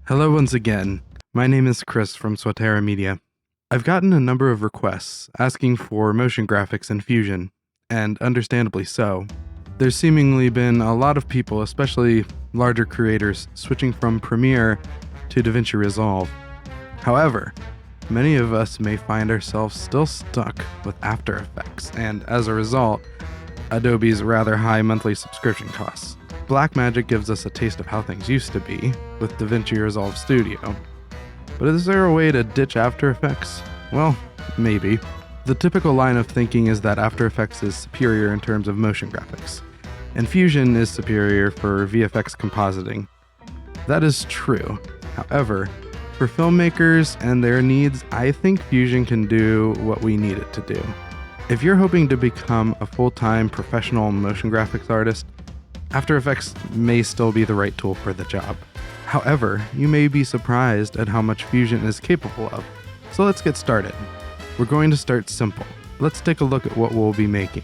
Hello once again. My name is Chris from Swatera Media. I've gotten a number of requests asking for motion graphics in Fusion, and understandably so. There's seemingly been a lot of people, especially larger creators, switching from Premiere to DaVinci Resolve. However, many of us may find ourselves still stuck with After Effects, and as a result, Adobe's rather high monthly subscription costs. Blackmagic gives us a taste of how things used to be with DaVinci Resolve Studio. But is there a way to ditch After Effects? Well, maybe. The typical line of thinking is that After Effects is superior in terms of motion graphics, and Fusion is superior for VFX compositing. That is true. However, for filmmakers and their needs, I think Fusion can do what we need it to do. If you're hoping to become a full-time professional motion graphics artist, After Effects may still be the right tool for the job. However, you may be surprised at how much Fusion is capable of. So let's get started. We're going to start simple. Let's take a look at what we'll be making.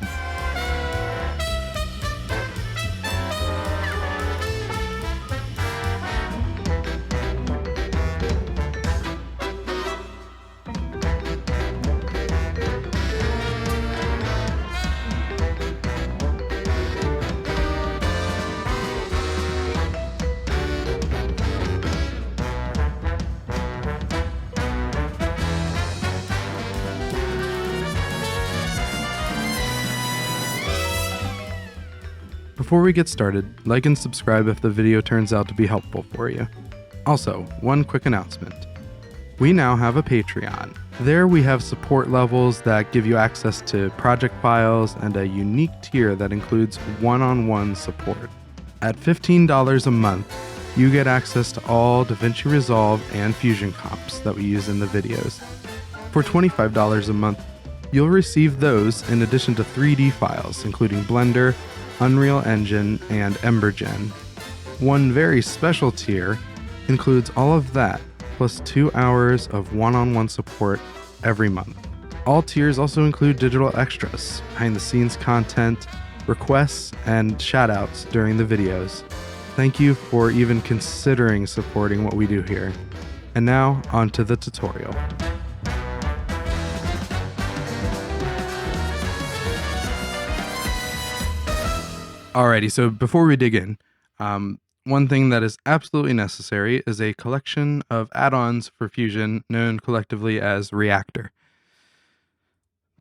Before we get started, like and subscribe if the video turns out to be helpful for you. Also, one quick announcement. We now have a Patreon. There we have support levels that give you access to project files and a unique tier that includes one-on-one support. At $15 a month, you get access to all DaVinci Resolve and Fusion comps that we use in the videos. For $25 a month, you'll receive those in addition to 3D files, including Blender, Unreal Engine, and EmberGen. One very special tier includes all of that, plus 2 hours of one-on-one support every month. All tiers also include digital extras, behind-the-scenes content, requests, and shoutouts during the videos. Thank you for even considering supporting what we do here. And now, on to the tutorial. Alrighty, so before we dig in, one thing that is absolutely necessary is a collection of add-ons for Fusion known collectively as Reactor.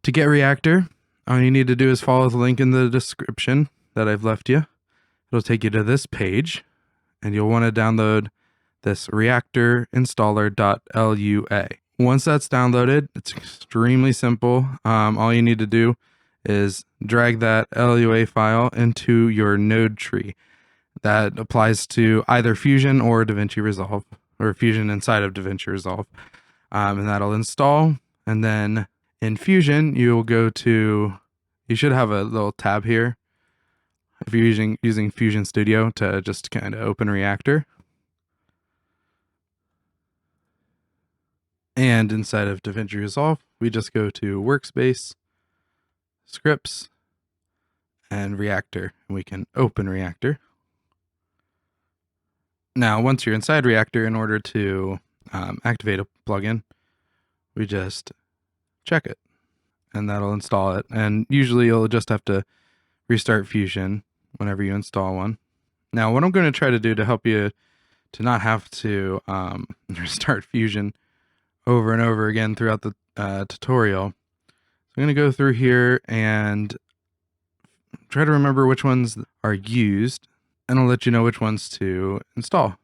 To get Reactor, all you need to do is follow the link in the description that I've left you. It'll take you to this page, and you'll want to download this Reactor installer.lua. Once that's downloaded, it's extremely simple. All you need to do is drag that LUA file into your node tree. That applies to either Fusion or DaVinci Resolve, or Fusion inside of DaVinci Resolve. And that'll install. And then in Fusion, you'll go to, you should have a little tab here if you're using Fusion Studio to just kind of open Reactor. And inside of DaVinci Resolve, we just go to Workspace, Scripts, and Reactor, and we can open Reactor. Now, once you're inside Reactor, in order to activate a plugin, we just check it, and that'll install it. And usually you'll just have to restart Fusion whenever you install one. Now, what I'm going to try to do to help you to not have to restart Fusion over and over again throughout the tutorial, I'm going to go through here and try to remember which ones are used, and I'll let you know which ones to install.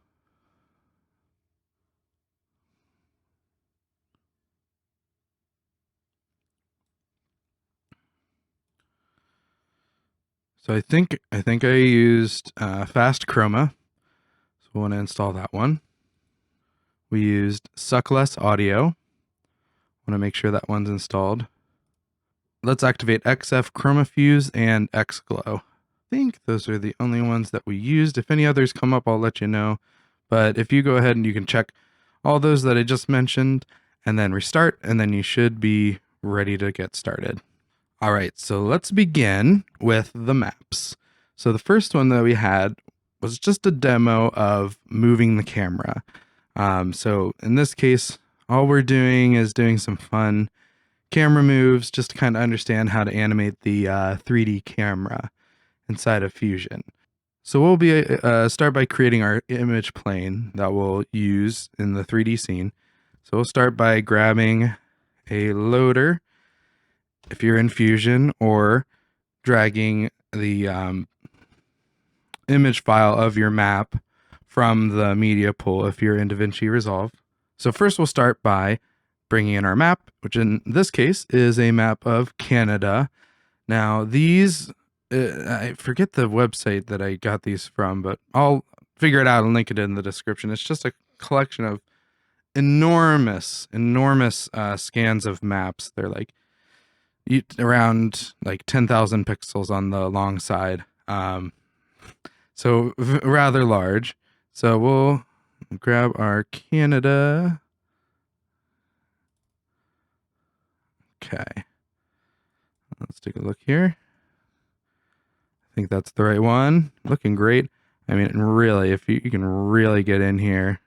So I think I used Fast Chroma, so we want to install that one. We used Suckless Audio. Want to make sure that one's installed. Let's activate XF Chroma Fuse and XGlow. I think those are the only ones that we used. If any others come up, I'll let you know. But if you go ahead and you can check all those that I just mentioned and then restart, and then you should be ready to get started. All right, so let's begin with the maps. So the first one that we had was just a demo of moving the camera. So in this case, all we're doing is doing some fun camera moves just to kind of understand how to animate the 3D camera inside of Fusion. So we'll be start by creating our image plane that we'll use in the 3D scene. So we'll start by grabbing a loader if you're in Fusion, or dragging the image file of your map from the media pool if you're in DaVinci Resolve. So first we'll start by bringing in our map, which in this case is a map of Canada. Now these, I forget the website that I got these from, but I'll figure it out and link it in the description. It's just a collection of enormous scans of maps. They're like around like 10,000 pixels on the long side. So rather large. So we'll grab our Canada. Okay. Let's take a look here. I think that's the right one. Looking great. I mean, really, if you can really get in here,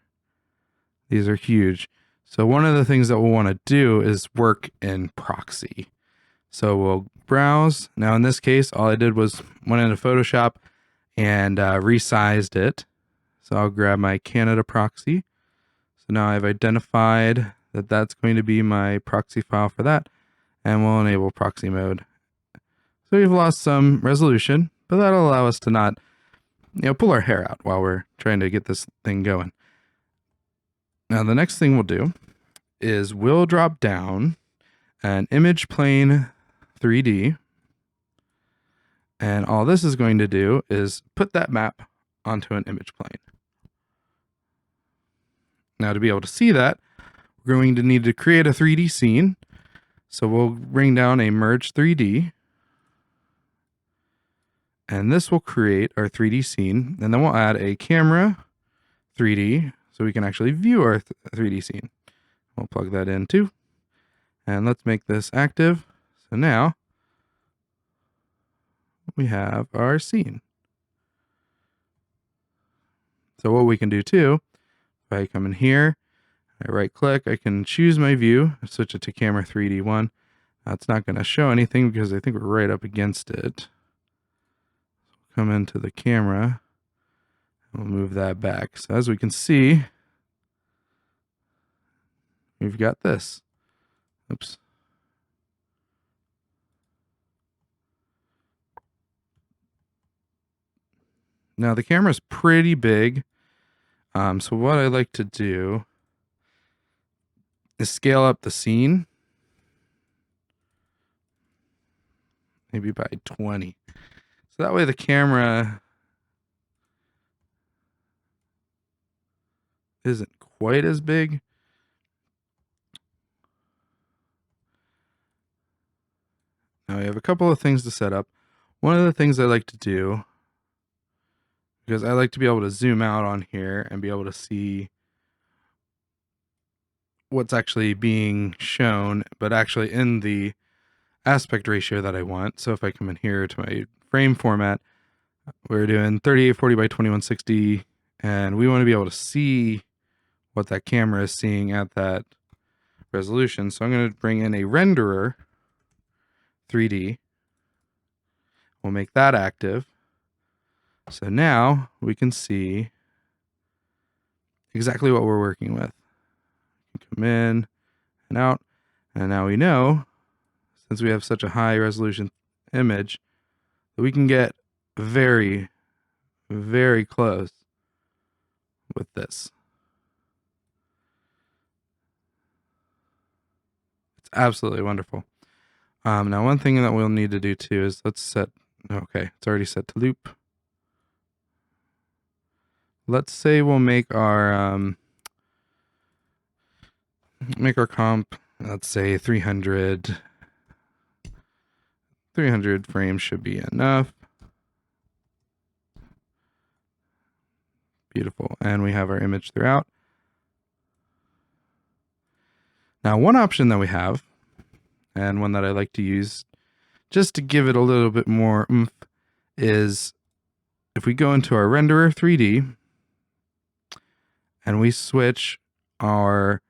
these are huge. So one of the things that we'll want to do is work in proxy. So we'll browse. Now in this case, all I did was went into Photoshop and resized it. So I'll grab my Canada proxy. So now I've identified that that's going to be my proxy file for that, and we'll enable proxy mode. So we've lost some resolution, but that'll allow us to not, pull our hair out while we're trying to get this thing going. Now the next thing we'll do is we'll drop down an image plane 3D, and all this is going to do is put that map onto an image plane. Now to be able to see that, we're going to need to create a 3D scene. So we'll bring down a merge 3D, and this will create our 3D scene, and then we'll add a camera 3D so we can actually view our 3D scene. We'll plug that in too, and let's make this active. So now we have our scene. So what we can do too, if I come in here, I right click, I can choose my view, switch it to camera 3D 1. It's not going to show anything because I think we're right up against it. Come into the camera, we'll move that back. So as we can see, we've got this. Oops. Now the camera's pretty big. So what I like to do is scale up the scene, maybe by 20. So that way the camera isn't quite as big. Now we have a couple of things to set up. One of the things I like to do, because I like to be able to zoom out on here and be able to see what's actually being shown, but actually in the aspect ratio that I want. So if I come in here to my frame format, we're doing 3840 by 2160, and we want to be able to see what that camera is seeing at that resolution. So I'm going to bring in a renderer 3D. We'll make that active. So now we can see exactly what we're working with. Come in and out, and now we know, since we have such a high resolution image, that we can get very, very close with this. It's absolutely wonderful. Now one thing that we'll need to do too is let's set, okay, it's already set to loop. Let's say we'll make our comp, let's say 300 frames should be enough. Beautiful. And we have our image throughout. Now, one option that we have, and one that I like to use just to give it a little bit more oomph, is if we go into our renderer 3D and we switch our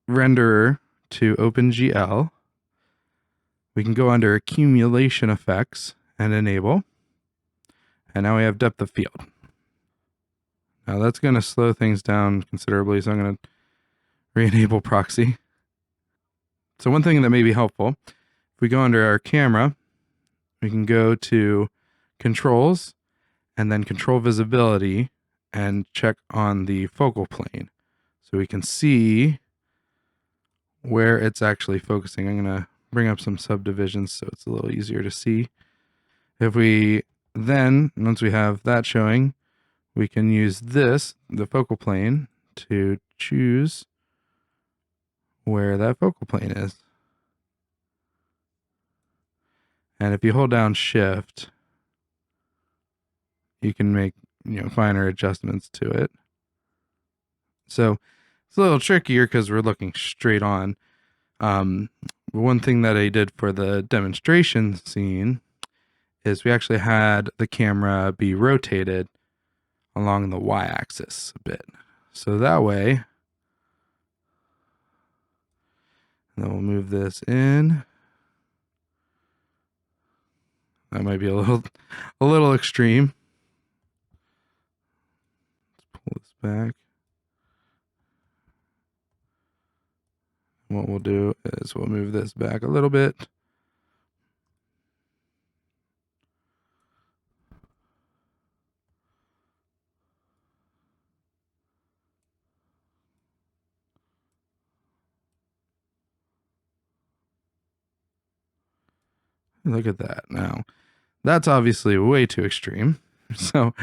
renderer to OpenGL, we can go under Accumulation Effects and Enable. And now we have Depth of Field. Now that's going to slow things down considerably, so I'm going to re-enable Proxy. So one thing that may be helpful, if we go under our camera, we can go to Controls and then Control Visibility and check on the focal plane. So we can see where it's actually focusing. I'm going to bring up some subdivisions so it's a little easier to see. If we then, once we have that showing, we can use this, the focal plane, to choose where that focal plane is. And if you hold down Shift, you can make, finer adjustments to it. So it's a little trickier because we're looking straight on. One thing that I did for the demonstration scene is we actually had the camera be rotated along the y-axis a bit. So that way, and then we'll move this in. That might be a little extreme. Let's pull this back. What we'll do is we'll move this back a little bit. Look at that. Now, that's obviously way too extreme. So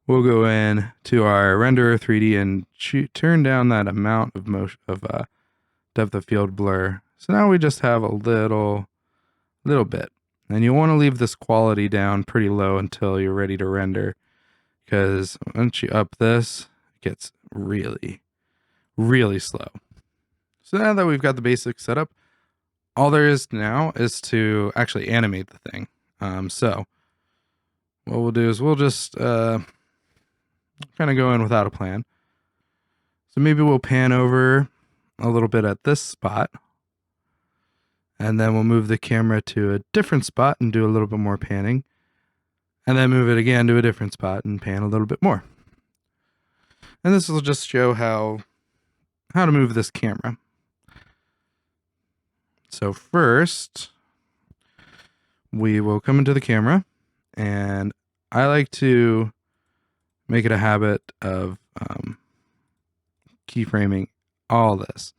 we'll go in to our renderer 3D and turn down that amount of motion of depth of field blur. So now we just have a little bit. And you want to leave this quality down pretty low until you're ready to render, because once you up this, it gets really, really slow. So now that we've got the basics set up, all there is now is to actually animate the thing. So what we'll do is we'll just kind of go in without a plan. So maybe we'll pan over a little bit at this spot, and then we'll move the camera to a different spot and do a little bit more panning, and then move it again to a different spot and pan a little bit more. And this will just show how to move this camera. So first, we will come into the camera, and I like to make it a habit of keyframing all this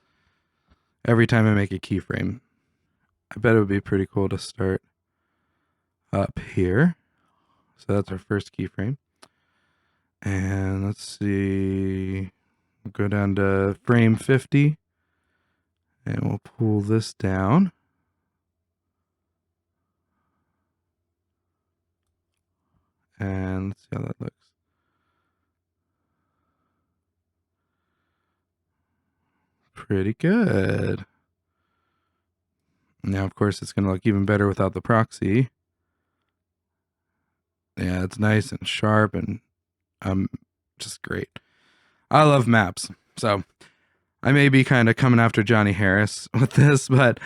every time I make a keyframe. I bet it would be pretty cool to start up here. So that's our first keyframe. And let's see, we'll go down to frame 50. And we'll pull this down. And let's see how that looks. Pretty good. Now, of course, it's going to look even better without the proxy. Yeah, it's nice and sharp and just great. I love maps. So I may be kind of coming after Johnny Harris with this, but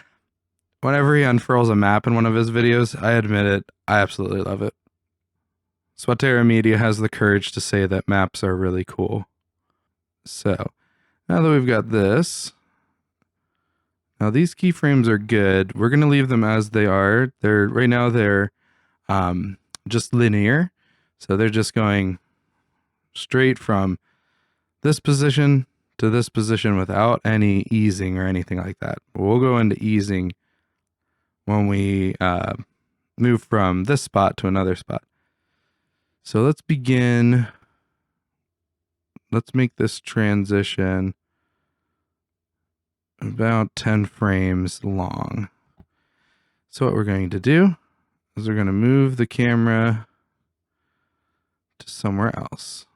whenever he unfurls a map in one of his videos, I admit it, I absolutely love it. Swatera Media has the courage to say that maps are really cool. So now that we've got this, now these keyframes are good. We're going to leave them as they are. Right now they're just linear. So they're just going straight from this position to this position without any easing or anything like that. We'll go into easing when we move from this spot to another spot. So let's begin. Let's make this transition about 10 frames long. So what we're going to do is we're going to move the camera to somewhere else.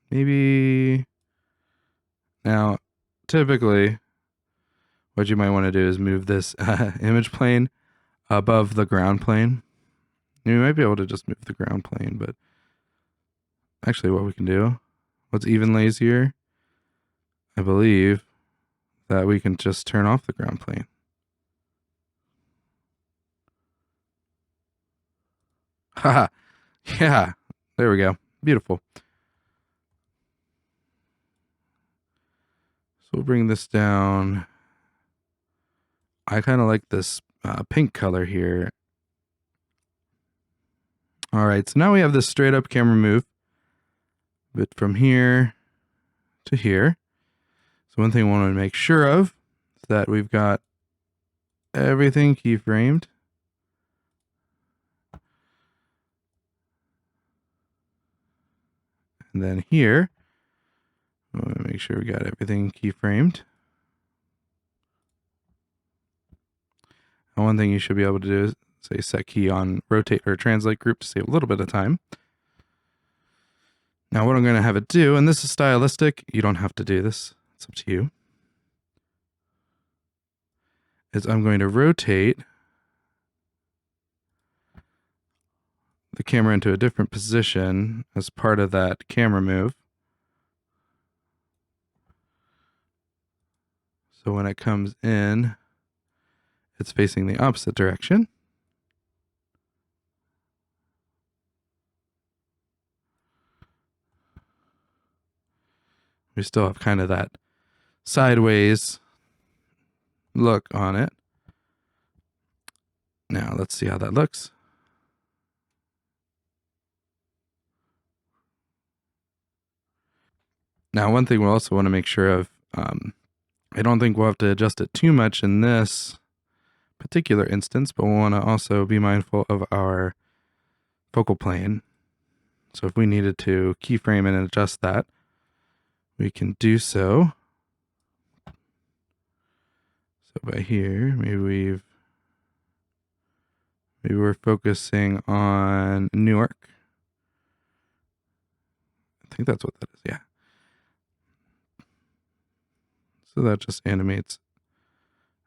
Maybe now, typically, what you might want to do is move this image plane above the ground plane. You might be able to just move the ground plane, but actually what we can do, what's even lazier, I believe, that we can just turn off the ground plane. Haha, yeah, there we go. Beautiful. So we'll bring this down. I kind of like this pink color here. All right, so now we have this straight up camera move, but from here to here. So one thing I want to make sure of is that we've got everything keyframed. And then here, I want to make sure we got everything keyframed. And one thing you should be able to do is say set key on rotate or translate group to save a little bit of time. Now what I'm going to have it do, and this is stylistic, you don't have to do this, it's up to you, is I'm going to rotate the camera into a different position as part of that camera move. So when it comes in, it's facing the opposite direction. We still have kind of that sideways look on it. Now let's see how that looks. Now one thing we'll also want to make sure of, I don't think we'll have to adjust it too much in this particular instance, but we'll want to also be mindful of our focal plane. So if we needed to keyframe and adjust that, we can do so. So by here, maybe we're focusing on Newark. I think that's what that is, yeah. So that just animates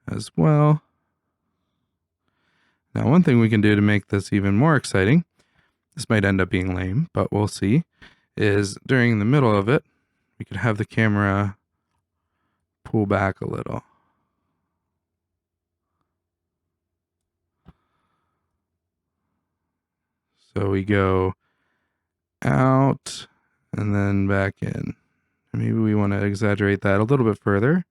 as well. Now, one thing we can do to make this even more exciting, this might end up being lame, but we'll see, is during the middle of it, we could have the camera pull back a little. So we go out and then back in. Maybe we want to exaggerate that a little bit further.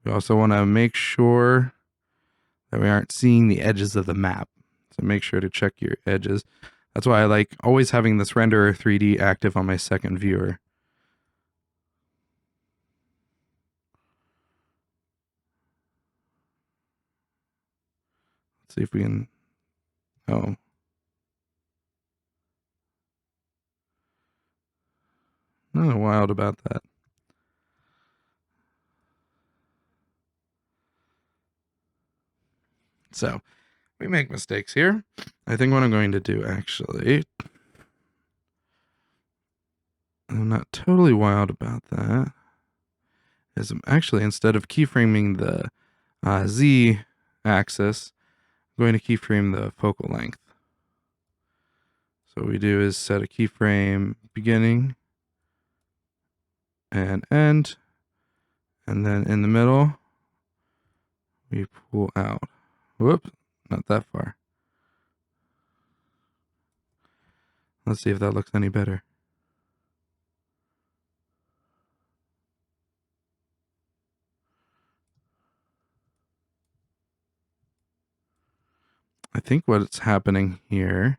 We also want to make sure that we aren't seeing the edges of the map. So make sure to check your edges. That's why I like always having this renderer 3D active on my second viewer. Let's see if we can, oh. Nothing wild about that. So, we make mistakes here. I think what I'm going to do, actually, I'm not totally wild about that, is I'm actually, instead of keyframing the Z axis, I'm going to keyframe the focal length. So what we do is set a keyframe beginning and end, and then in the middle, we pull out. Whoop, not that far. Let's see if that looks any better. I think what's happening here,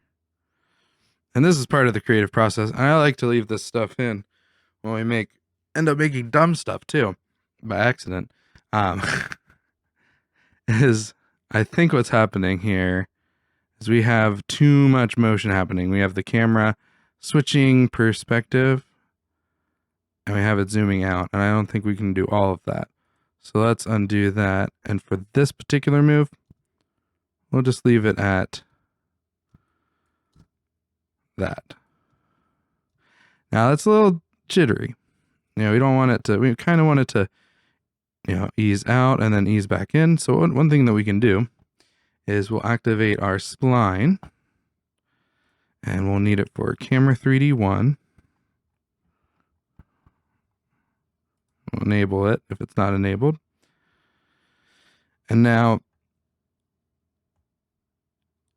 and this is part of the creative process, and I like to leave this stuff in when we end up making dumb stuff too, by accident, is I think what's happening here is we have too much motion happening. We have the camera switching perspective, and we have it zooming out, and I don't think we can do all of that. So let's undo that, and for this particular move, we'll just leave it at that. Now that's a little jittery. We don't want it to, we kind of want it to, ease out and then ease back in. So one thing that we can do is we'll activate our spline, and we'll need it for camera 3D 1. enable it if it's not enabled. And now,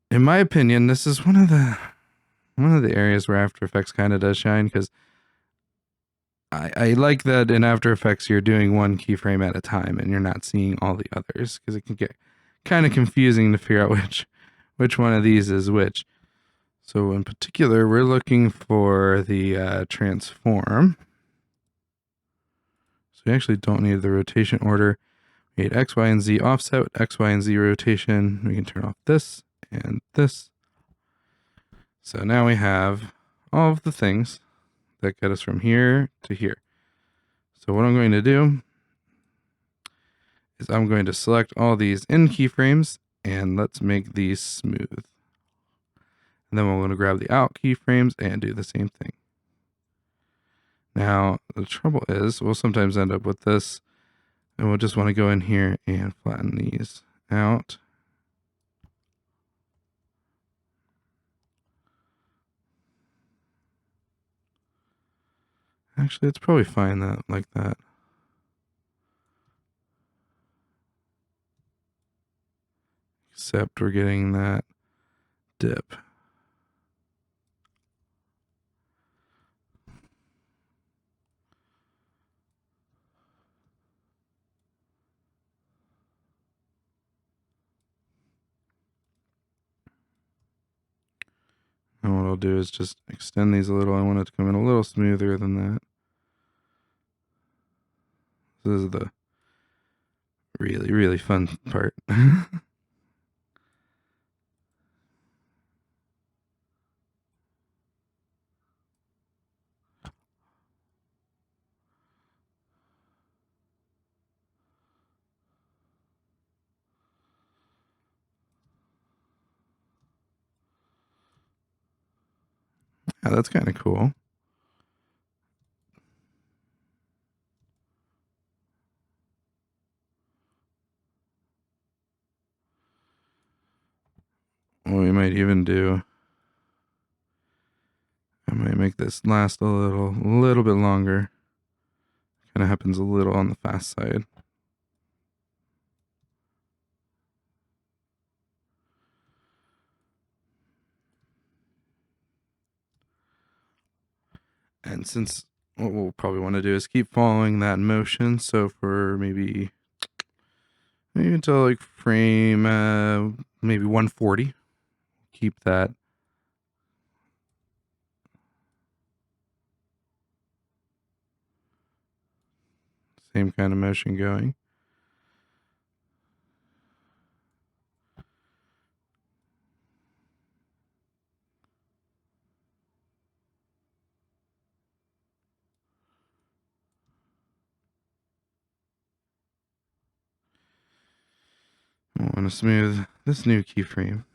in my opinion, this is one of the areas where After Effects kind of does shine, because I like that in After Effects you're doing one keyframe at a time and you're not seeing all the others, because it can get kind of confusing to figure out which one of these is which. So in particular, we're looking for the transform. So we actually don't need the rotation order. We need X, Y, and Z offset, X, Y, and Z rotation. We can turn off this and this. So now we have all of the things that get us from here to here. So what I'm going to do is I'm going to select all these in keyframes and let's make these smooth. And then we're going to grab the out keyframes and do the same thing. Now, the trouble is we'll sometimes end up with this, and we'll just want to go in here and flatten these out. Actually, it's probably fine that like that. Except we're getting that dip. And what I'll do is just extend these a little. I want it to come in a little smoother than that. This is the really, really fun part. Yeah, that's kind of cool. What we might even do, I might make this last a little bit longer. Kind of happens a little on the fast side. And since what we'll probably want to do is keep following that motion, so for maybe until like frame maybe 140, keep that. Same kind of motion going. I want to smooth this new keyframe.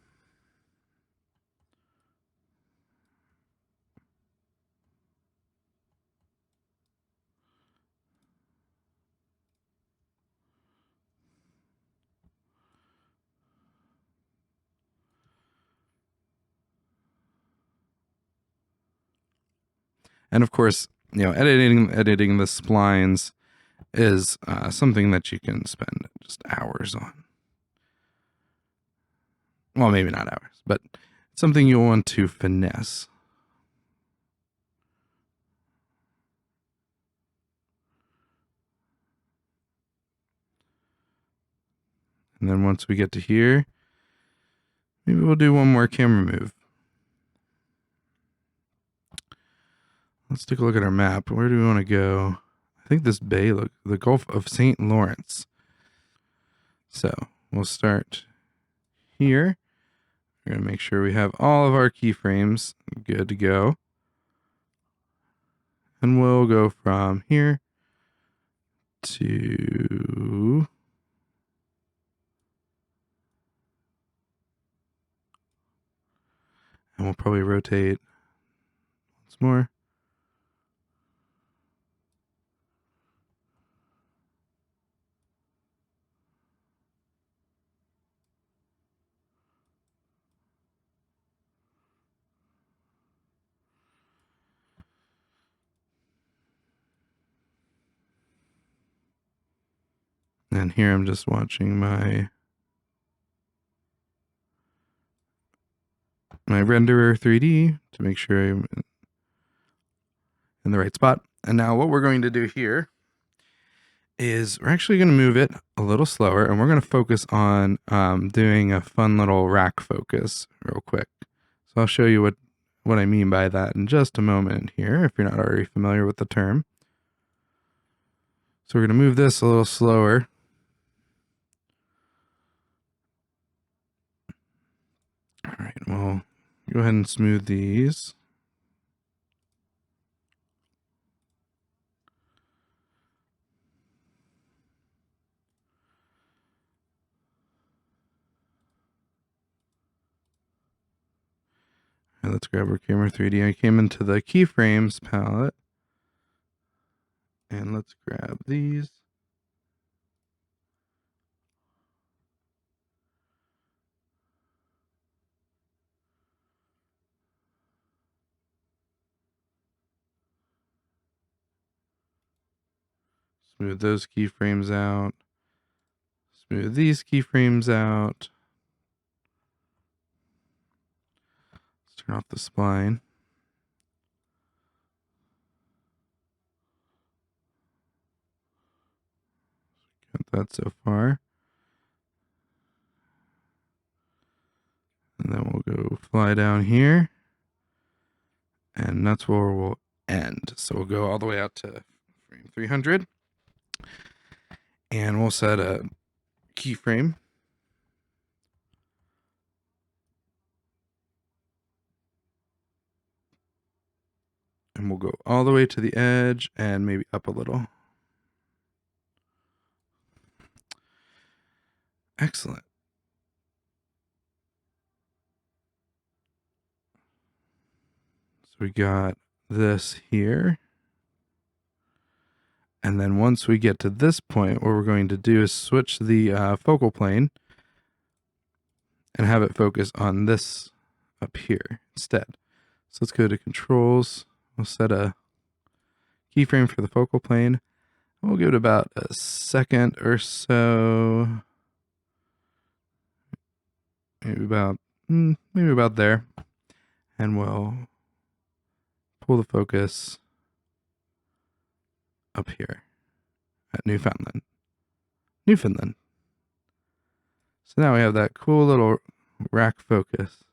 And of course, editing the splines is something that you can spend just hours on. Well, maybe not hours, but something you'll want to finesse. And then once we get to here, maybe we'll do one more camera move. Let's take a look at our map. Where do we want to go? I think this bay, the Gulf of St. Lawrence. So we'll start here. We're going to make sure we have all of our keyframes good to go. And we'll go from here to and we'll probably rotate once more. And here I'm just watching my renderer 3D to make sure I'm in the right spot. And now what we're going to do here is we're actually going to move it a little slower, and we're going to focus on doing a fun little rack focus real quick. So I'll show you what I mean by that in just a moment here, if you're not already familiar with the term. So we're going to move this a little slower. All right, well, go ahead and smooth these. And let's grab our camera 3D. I came into the keyframes palette. And let's grab these. Smooth those keyframes out. Smooth these keyframes out. Let's turn off the spline. Got that so far. And then we'll go fly down here. And that's where we'll end. So we'll go all the way out to frame 300. And we'll set a keyframe. And we'll go all the way to the edge and maybe up a little. Excellent. So we got this here. And then once we get to this point, what we're going to do is switch the focal plane and have it focus on this up here instead. So let's go to controls. We'll set a keyframe for the focal plane. We'll give it about a second or so. Maybe about there. And we'll pull the focus up here at Newfoundland. So now we have that cool little rack focus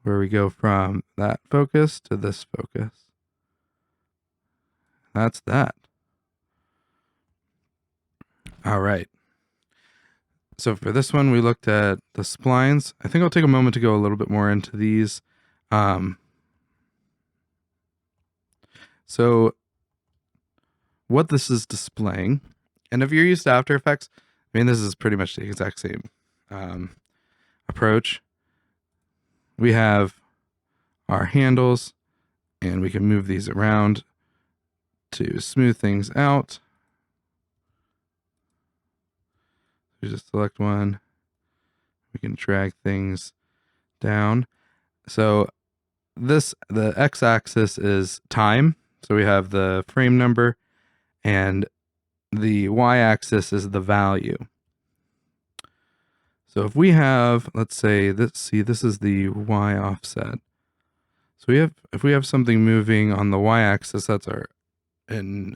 where we go from that focus to this focus. That's that. All right. So for this one, we looked at the splines. I think I'll take a moment to go a little bit more into these. So what this is displaying, and if you're used to After Effects, I mean, this is pretty much the exact same approach. We have our handles, and we can move these around to smooth things out. We just select one. We can drag things down. So the x-axis is time. So we have the frame number, and the y-axis is the value. So if we have, let's say, this is the y offset. So if we have something moving on the y-axis, that's in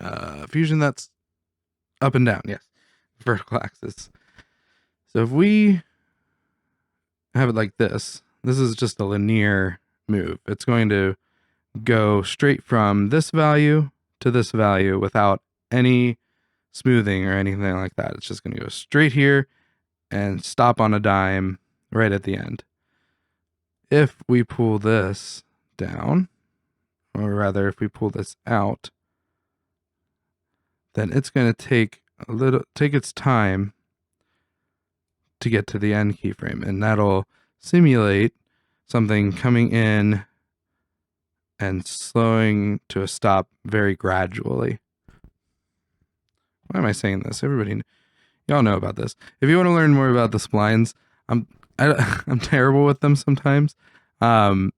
Fusion, that's up and down, yes, vertical axis. So if we have it like this is just a linear move. It's going to go straight from this value to this value without any smoothing or anything like that. It's just going to go straight here and stop on a dime right at the end. If we pull this down, or rather if we pull this out, then it's going to take its time to get to the end keyframe, and that'll simulate something coming in and slowing to a stop very gradually. Why am I saying this? Y'all know about this. If you want to learn more about the splines, I'm terrible with them sometimes, because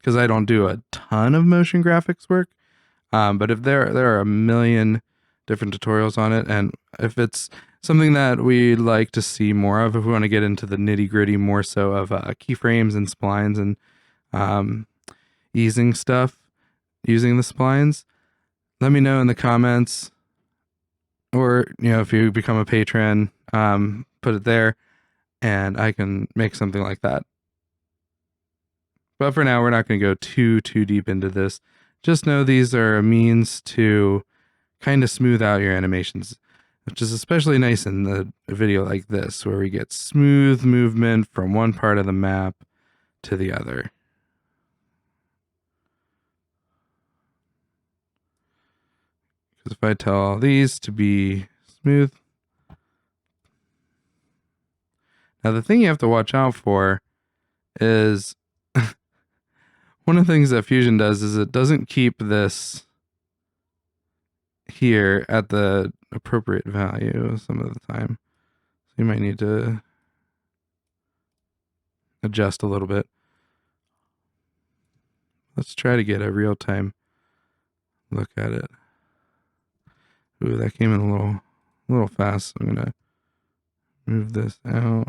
I don't do a ton of motion graphics work. But if there are a million different tutorials on it, and if it's something that we'd like to see more of, if we want to get into the nitty gritty more so of keyframes and splines and um, easing stuff using the splines, let me know in the comments, or if you become a patron, put it there, and I can make something like that. But for now, we're not going to go too deep into this. Just know these are a means to kind of smooth out your animations, which is especially nice in the video like this, where we get smooth movement from one part of the map to the other. Because if I tell all these to be smooth. Now the thing you have to watch out for is one of the things that Fusion does is it doesn't keep this here at the appropriate value some of the time. So you might need to adjust a little bit. Let's try to get a real-time look at it. Ooh, that came in a little fast. I'm gonna move this out.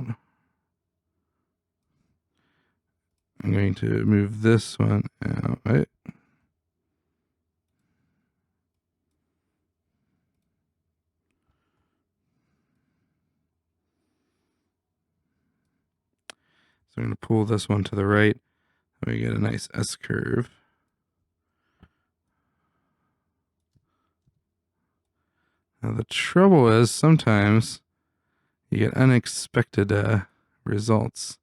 I'm going to move this one out, right? So I'm going to pull this one to the right. And we get a nice S curve. Now the trouble is sometimes you get unexpected results.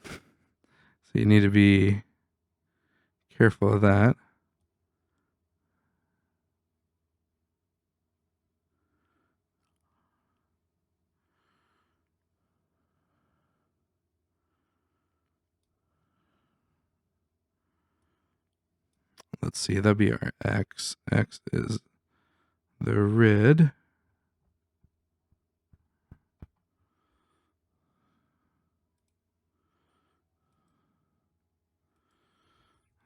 So you need to be careful of that. Let's see, that'd be our X. X is the red.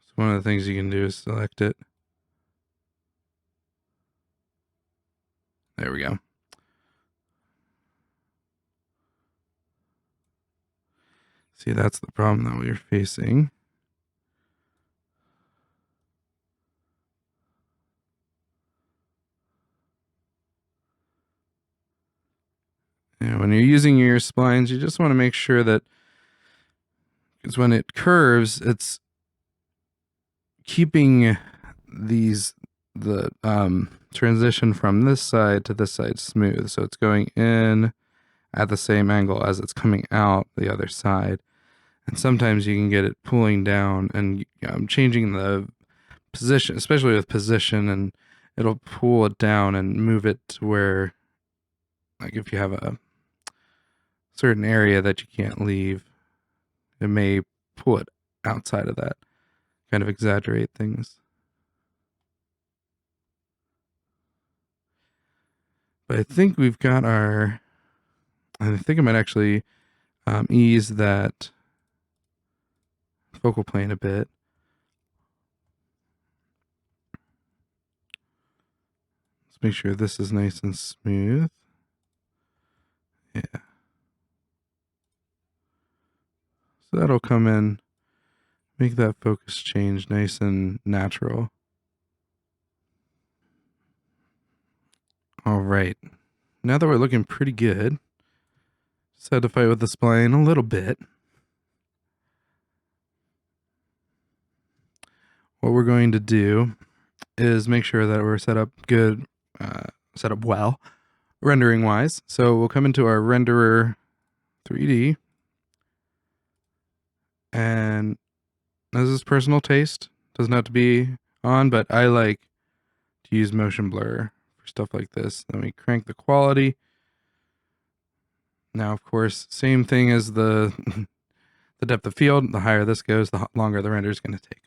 So one of the things you can do is select it. There we go. See, that's the problem that we're facing. And when you're using your splines, you just want to make sure that, because when it curves, it's keeping the transition from this side to this side smooth. So it's going in at the same angle as it's coming out the other side. And sometimes you can get it pulling down and changing the position, especially with position, and it'll pull it down and move it to where, like if you have a certain area that you can't leave, it may pull it outside of that, kind of exaggerate things. But I think we've got I think I might actually ease that focal plane a bit. Let's make sure this is nice and smooth. Yeah. So that'll come in, make that focus change nice and natural. All right. Now that we're looking pretty good, just had to fight with the spline a little bit. What we're going to do is make sure that we're set up good, set up well, rendering wise. So we'll come into our renderer 3D, and this is personal taste. Doesn't have to be on, but I like to use motion blur for stuff like this. Then we crank the quality. Now, of course, same thing as the the depth of field. The higher this goes, the longer the render is going to take.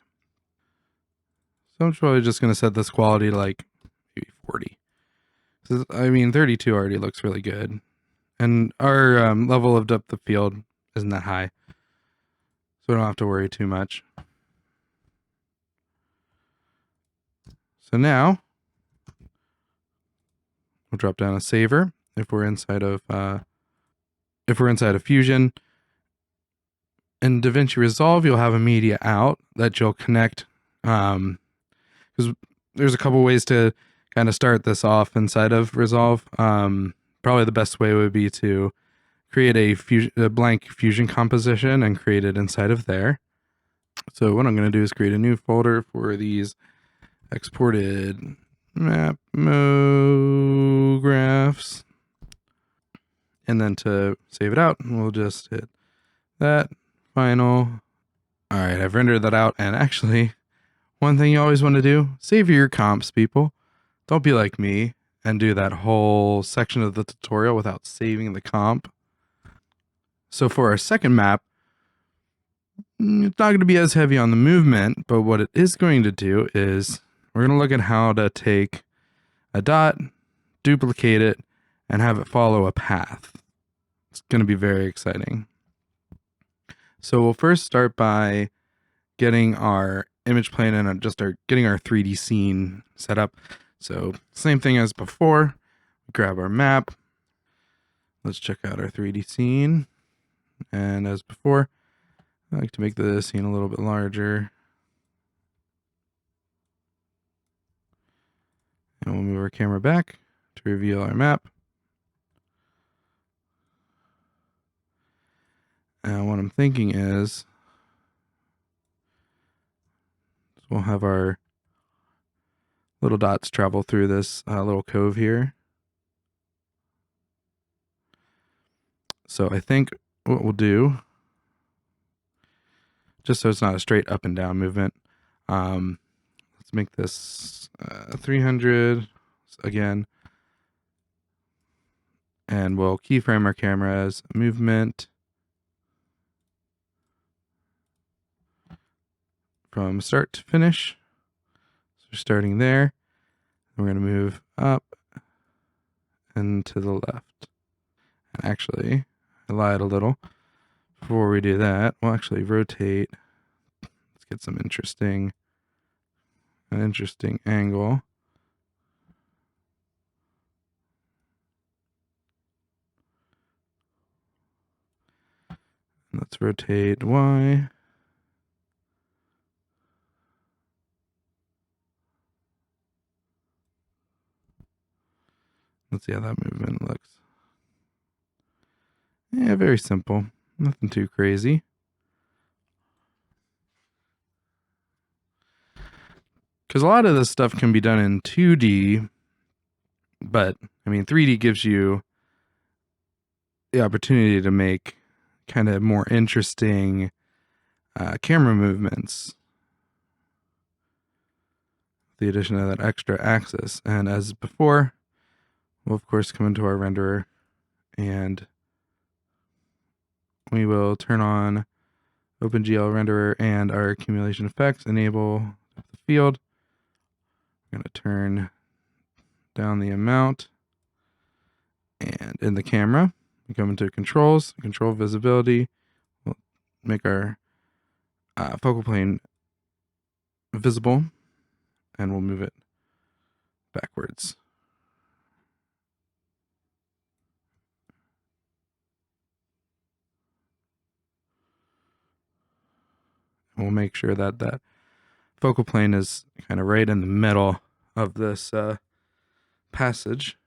So I'm probably just going to set this quality to like maybe 40. I mean, 32 already looks really good. And our level of depth of field isn't that high, so we don't have to worry too much. So now we'll drop down a saver if we're inside of Fusion. In DaVinci Resolve, you'll have a media out that you'll connect, because there's a couple ways to kind of start this off inside of Resolve. Probably the best way would be to create a blank Fusion composition and create it inside of there. So what I'm going to do is create a new folder for these exported map graphs. And then to save it out, we'll just hit that, final. All right, I've rendered that out. And actually, one thing you always want to do, save your comps, people. Don't be like me and do that whole section of the tutorial without saving the comp. So for our second map, it's not going to be as heavy on the movement, but what it is going to do is we're going to look at how to take a dot, duplicate it, and have it follow a path. It's going to be very exciting. So we'll first start by getting our image plane and getting our 3D scene set up. So same thing as before, grab our map. Let's check out our 3D scene. And as before, I like to make the scene a little bit larger. And we'll move our camera back to reveal our map. And what I'm thinking is we'll have our little dots travel through this little cove here. So I think what we'll do, just so it's not a straight up and down movement, let's make this 300 again. And we'll keyframe our camera as movement from start to finish. So starting there, we're going to move up and to the left. And actually, I lied a little. Before we do that, we'll actually rotate. Let's get an interesting angle. Let's rotate Y. Let's see how that movement looks. Yeah, very simple. Nothing too crazy. Because a lot of this stuff can be done in 2D, but I mean 3D gives you the opportunity to make kind of more interesting camera movements. The addition of that extra axis. And as before, we'll of course come into our renderer and we will turn on OpenGL renderer and our accumulation effects, enable the field. We're going to turn down the amount. And in the camera, we come into controls, control visibility. We'll make our focal plane visible and we'll move it backwards. We'll make sure that that focal plane is kind of right in the middle of this passage.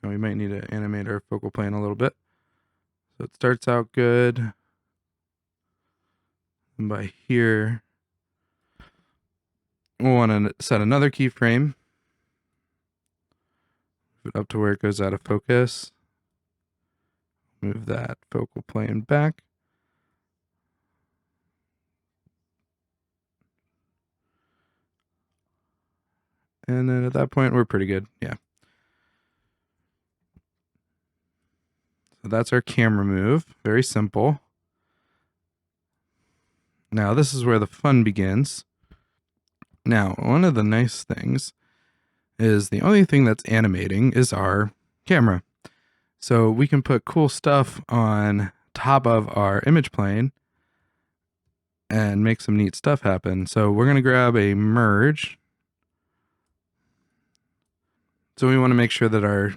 And we might need to animate our focal plane a little bit. So it starts out good. And by here, we'll want to set another keyframe. Move it up to where it goes out of focus. Move that focal plane back. And then at that point, we're pretty good. Yeah. So that's our camera move. Very simple. Now, this is where the fun begins. Now, one of the nice things is the only thing that's animating is our camera. So we can put cool stuff on top of our image plane and make some neat stuff happen. So we're going to grab a merge. So we want to make sure that our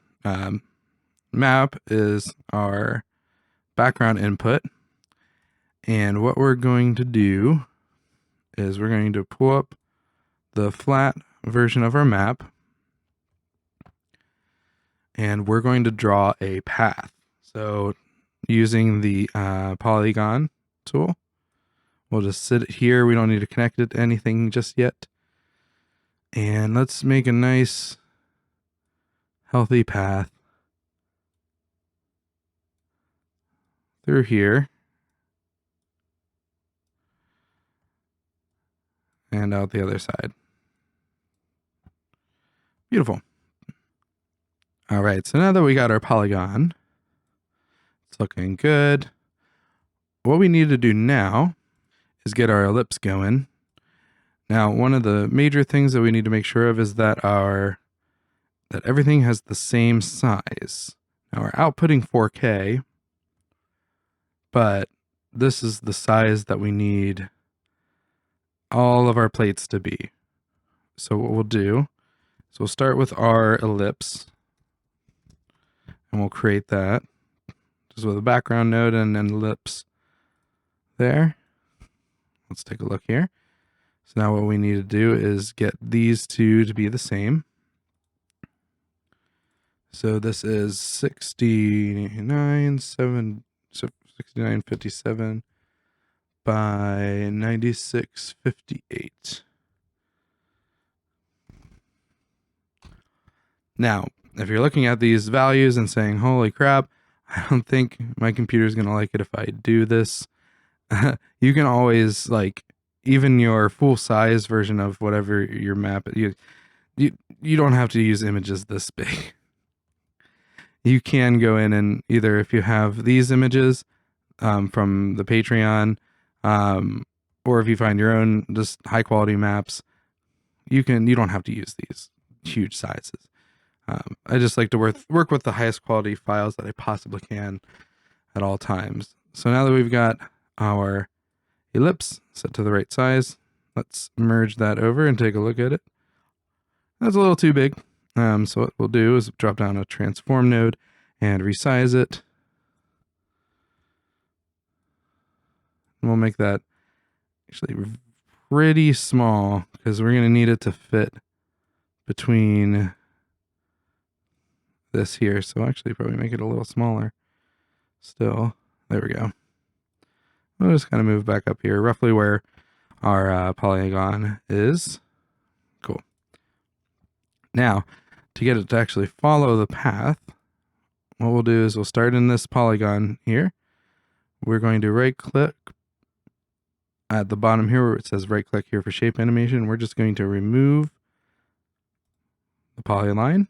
map is our background input. And what we're going to do is we're going to pull up the flat version of our map, and we're going to draw a path. So using the polygon tool, we'll just sit it here. We don't need to connect it to anything just yet. And let's make a nice healthy path through here and out the other side. Beautiful. All right, so now that we got our polygon, it's looking good. What we need to do now is get our ellipse going. Now, one of the major things that we need to make sure of is that that everything has the same size. Now, we're outputting 4K, but this is the size that we need all of our plates to be. So what we'll do is we'll start with our ellipse, and we'll create that just with a background node and an ellipse there. Let's take a look here. So now what we need to do is get these two to be the same. So this is 6957 by 9658. Now, if you're looking at these values and saying, holy crap, I don't think my computer is going to like it if I do this, you can always, like, even your full size version of whatever your map, you don't have to use images this big. You can go in and either, if you have these images from the Patreon, or if you find your own just high quality maps, you don't have to use these huge sizes. I just like to work with the highest quality files that I possibly can at all times. So now that we've got our ellipse set to the right size, let's merge that over and take a look at it. That's a little too big. So what we'll do is drop down a transform node and resize it. And we'll make that actually pretty small because we're going to need it to fit between this here. So actually probably make it a little smaller still. There we go. We'll just kind of move back up here, roughly where our polygon is. Cool. Now, to get it to actually follow the path, what we'll do is we'll start in this polygon here. We're going to right click at the bottom here where it says right click here for shape animation. We're just going to remove the polyline.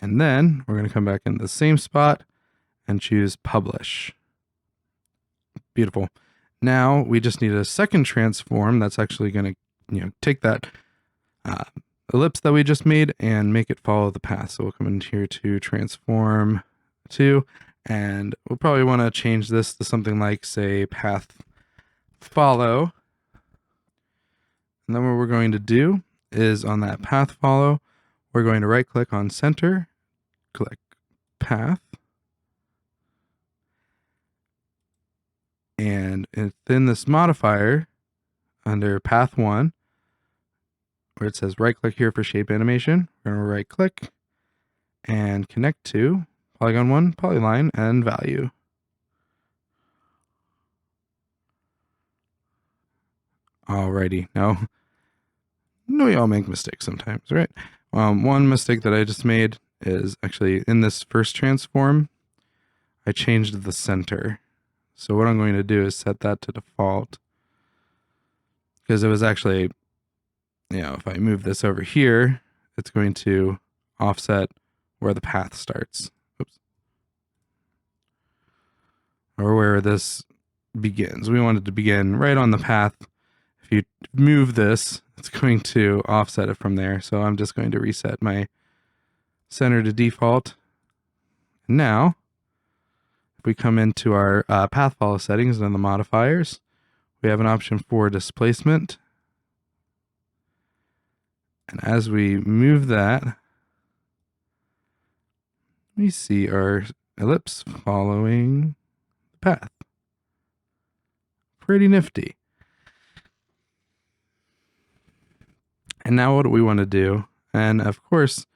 And then we're going to come back in the same spot and choose publish. Beautiful. Now we just need a second transform that's actually going to, take that ellipse that we just made and make it follow the path. So we'll come in here to transform to, and we'll probably want to change this to something like, say, path follow. And then what we're going to do is on that path follow, we're going to right click on center, click path, and within this modifier under path 1, where it says right click here for shape animation, we're going to right click and connect to polygon 1, polyline, and value. Alrighty, now, we all make mistakes sometimes, right? One mistake that I just made is actually in this first transform, I changed the center. So what I'm going to do is set that to default, because it was actually, if I move this over here, it's going to offset where the path starts. Oops. Or where this begins. We want it to begin right on the path. If you move this, it's going to offset it from there. So I'm just going to reset my center to default. Now, If we come into our path follow settings and then the modifiers, we have an option for displacement. And as we move that, we see our ellipse following the path. Pretty nifty. And now what do we want to do? And of course,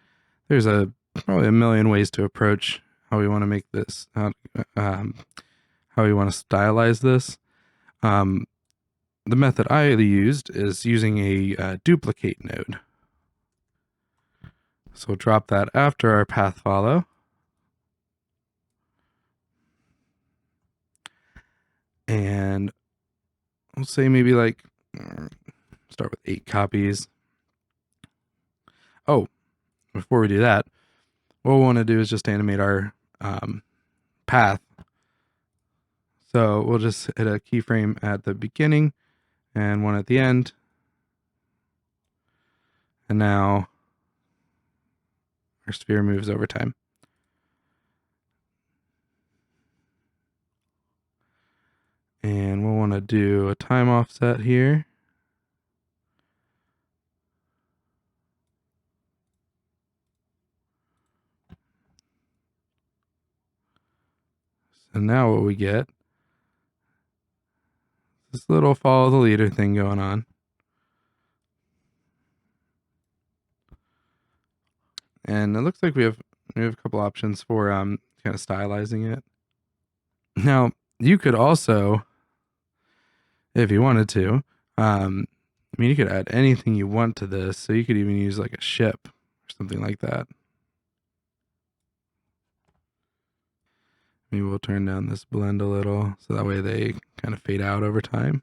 there's probably a million ways to approach how we want to make this, how we want to stylize this. The method I used is using a duplicate node. So we'll drop that after our path follow. And we'll say maybe like, start with 8 copies. Oh, before we do that, what we want to do is just animate our path. So we'll just hit a keyframe at the beginning and one at the end. And now our sphere moves over time. And we'll want to do a time offset here. So now what we get, this little follow the leader thing going on. And it looks like we have a couple options for kind of stylizing it. Now, you could also, if you wanted to, I mean, you could add anything you want to this. So you could even use like a ship or something like that. Maybe we'll turn down this blend a little so that way they kind of fade out over time.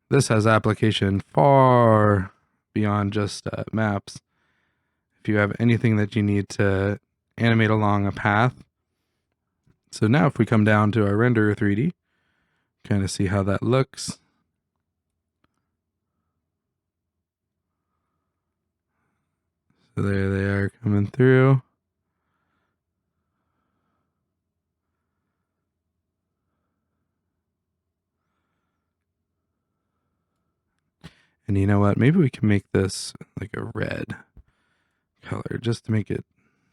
This has application far beyond just maps. If you have anything that you need to animate along a path. So now if we come down to our render 3D, kind of see how that looks. So there they are coming through. And you know what? Maybe we can make this like a red color just to make it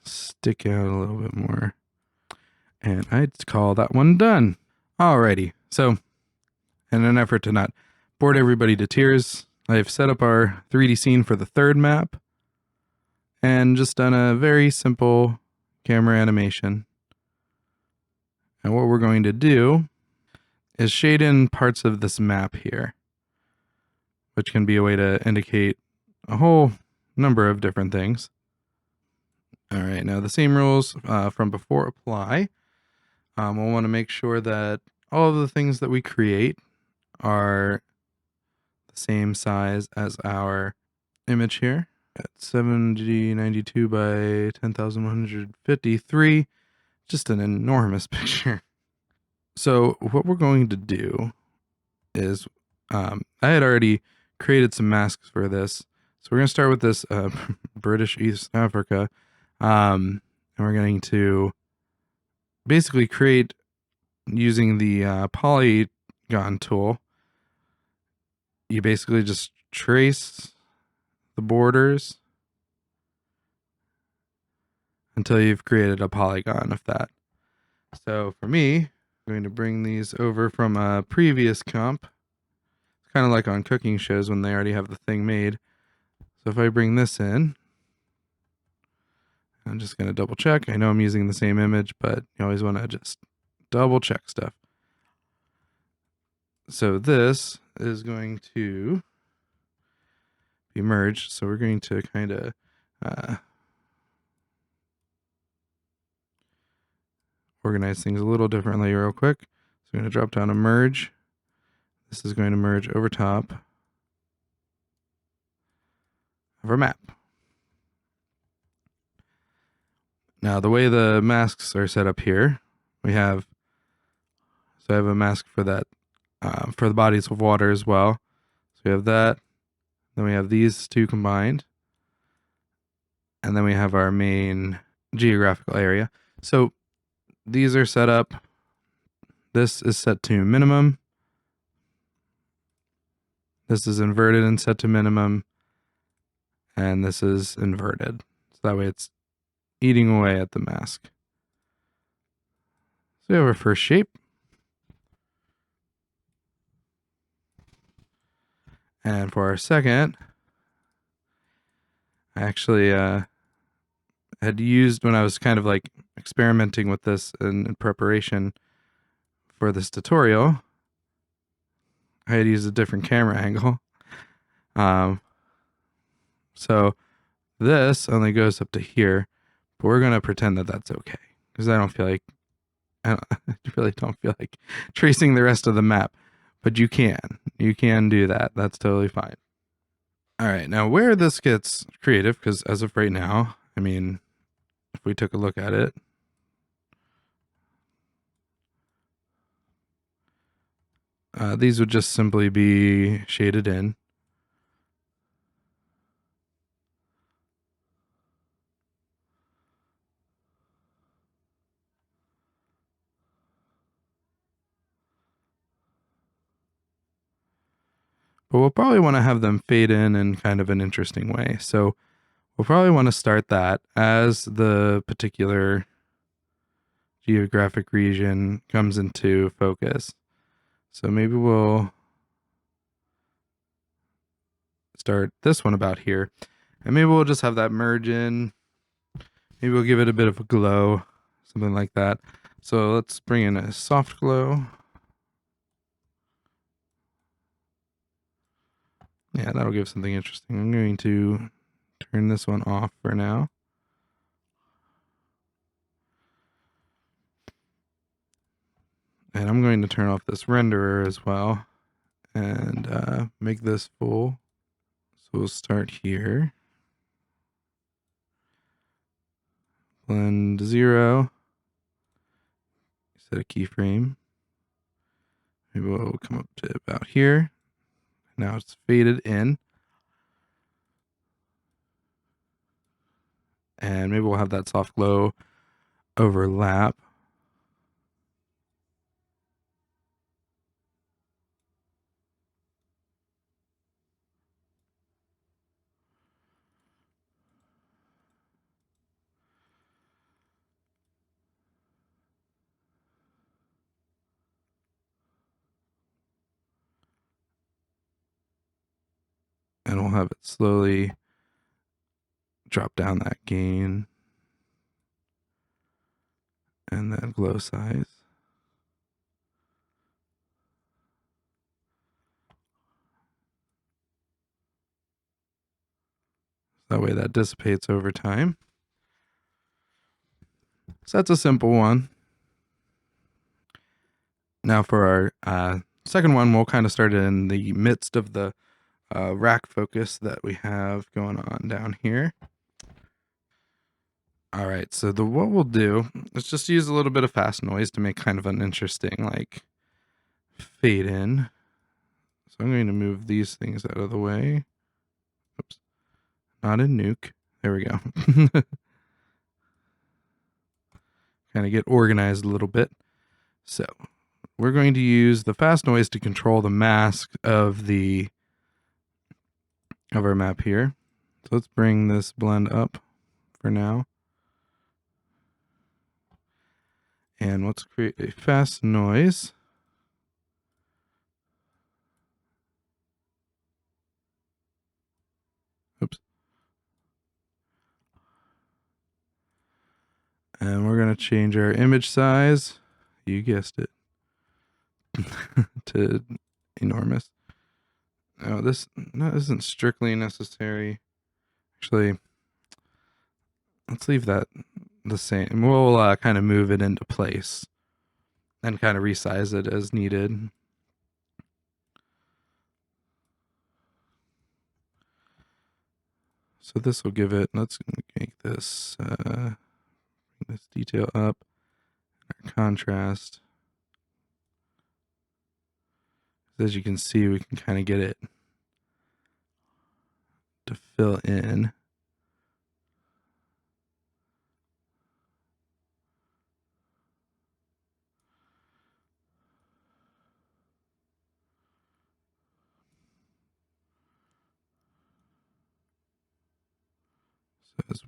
stick out a little bit more. And I'd call that one done. Alrighty. So in an effort to not bore everybody to tears, I've set up our 3D scene for the third map and just done a very simple camera animation. And what we're going to do is shade in parts of this map here, which can be a way to indicate a whole number of different things. All right, now the same rules from before apply. We'll want to make sure that all of the things that we create are the same size as our image here at 792 by 10,153. Just an enormous picture. So what we're going to do is, I had already created some masks for this. So we're going to start with this British East Africa. And we're going to basically create using the polygon tool. You basically just trace the borders until you've created a polygon of that. So for me, I'm going to bring these over from a previous comp. It's kind of like on cooking shows when they already have the thing made. So if I bring this in, I'm just going to double check. I know I'm using the same image, but you always want to just double check stuff. So this is going to be merged. So we're going to kind of organize things a little differently real quick. So I'm going to drop down to merge. This is going to merge over top of our map. Now the way the masks are set up here, we have, so I have a mask for that, for the bodies of water as well. So we have that, then we have these two combined, and then we have our main geographical area. So these are set up. This is set to minimum. This is inverted and set to minimum. And this is inverted. So that way it's eating away at the mask. So we have our first shape. And for our second, I actually had used, when I was kind of like experimenting with this in preparation for this tutorial, I had used a different camera angle. So this only goes up to here, but we're going to pretend that that's okay, because I really don't feel like tracing the rest of the map, but you can do that. That's totally fine. All right, now where this gets creative, because as of right now, I mean, if we took a look at it, these would just simply be shaded in. But we'll probably want to have them fade in kind of an interesting way. So we'll probably want to start that as the particular geographic region comes into focus. So maybe we'll start this one about here. And maybe we'll just have that merge in. Maybe we'll give it a bit of a glow, something like that. So let's bring in a soft glow. Yeah, that'll give something interesting. I'm going to turn this one off for now. And I'm going to turn off this renderer as well and make this full. So we'll start here. Blend 0. Set a keyframe. Maybe we'll come up to about here. Now it's faded in. And maybe we'll have that soft glow overlap. And we'll have it slowly drop down that gain and that glow size. That way that dissipates over time. So that's a simple one. Now for our second one, we'll kind of start in the midst of the rack focus that we have going on down here. All right, so what we'll do is just use a little bit of fast noise to make kind of an interesting like fade in. So I'm going to move these things out of the way. Oops, not in Nuke. There we go. Kind of get organized a little bit. So we're going to use the fast noise to control the mask of our map here. So let's bring this blend up for now. And let's create a fast noise. Oops. And we're going to change our image size. You guessed it. To enormous. Now this isn't strictly necessary. Actually, let's leave that the same. We'll kind of move it into place and kind of resize it as needed. So this will give it, let's make this detail up, our contrast. As you can see, we can kind of get it to fill in. So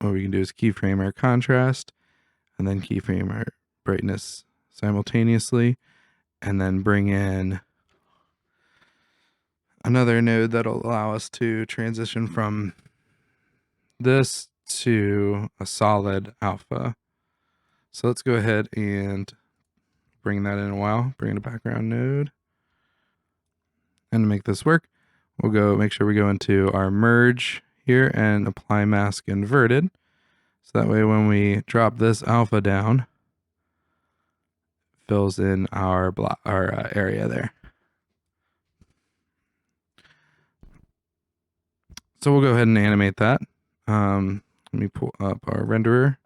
what we can do is keyframe our contrast and then keyframe our brightness simultaneously, and then bring in another node that'll allow us to transition from this to a solid alpha. So let's go ahead and bring that in a while, bring in a background node. And to make this work, we'll make sure we go into our merge here and apply mask inverted. So that way when we drop this alpha down, it fills in our area there. So we'll go ahead and animate that. Let me pull up our renderer.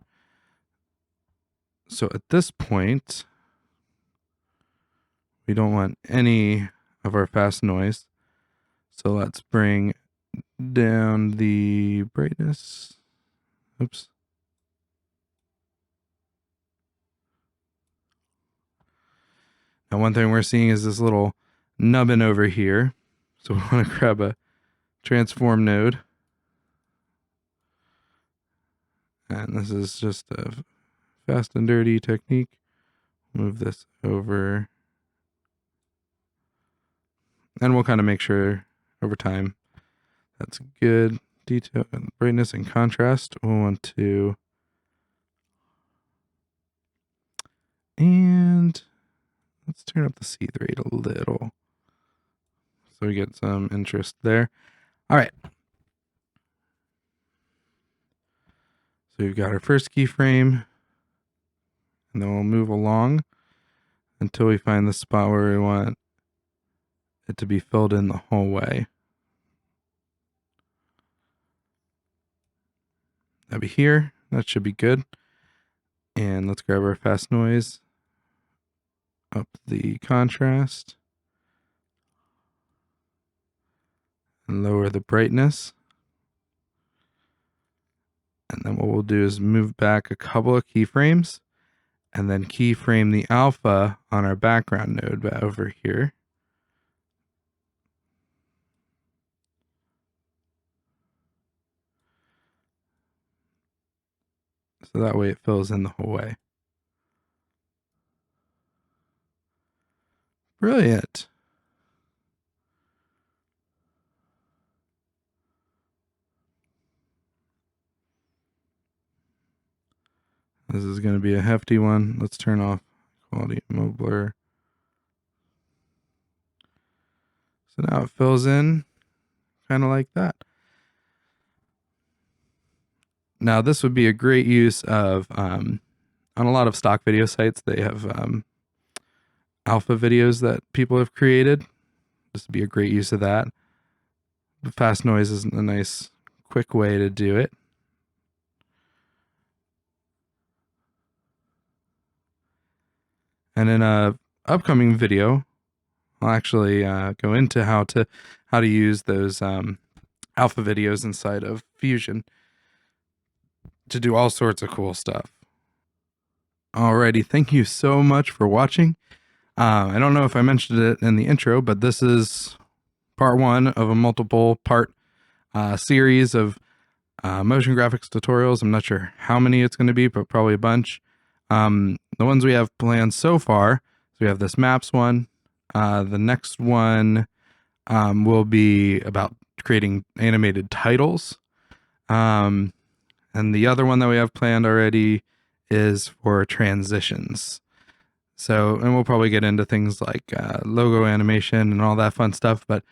So at this point, we don't want any of our fast noise. So let's bring down the brightness. Oops. Now one thing we're seeing is this little nubbin over here. So we want to grab a transform node. And this is just a fast and dirty technique. Move this over. And we'll kind of make sure over time that's good. Detail and brightness and contrast. We'll want to. And let's turn up the seed rate a little so we get some interest there. All right. So we've got our first keyframe, and then we'll move along until we find the spot where we want it to be filled in the whole way. That'll be here. That should be good. And let's grab our fast noise, up the contrast, and lower the brightness. And then what we'll do is move back a couple of keyframes and then keyframe the alpha on our background node over here. So that way it fills in the whole way. Brilliant. This is going to be a hefty one. Let's turn off quality mode blur. So now it fills in kind of like that. Now this would be a great use of, on a lot of stock video sites, they have alpha videos that people have created. This would be a great use of that. The fast noise is a nice, quick way to do it. And in a upcoming video, I'll actually go into how to use those alpha videos inside of Fusion to do all sorts of cool stuff. Alrighty, thank you so much for watching. I don't know if I mentioned it in the intro, but this is part one of a multiple part series of motion graphics tutorials. I'm not sure how many it's going to be, but probably a bunch. The ones we have planned so far, so we have this maps one. The next one will be about creating animated titles. And the other one that we have planned already is for transitions. So, and we'll probably get into things like logo animation and all that fun stuff. But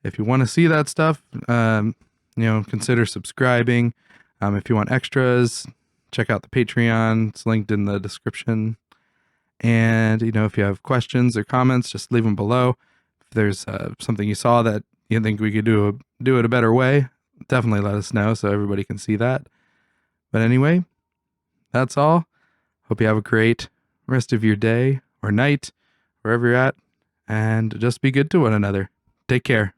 if you want to see that stuff, consider subscribing. If you want extras, check out the Patreon. It's linked in the description. And, if you have questions or comments, just leave them below. If there's something you saw that you think we could do it a better way, definitely let us know so everybody can see that. But anyway, that's all. Hope you have a great rest of your day or night, wherever you're at, and just be good to one another. Take care.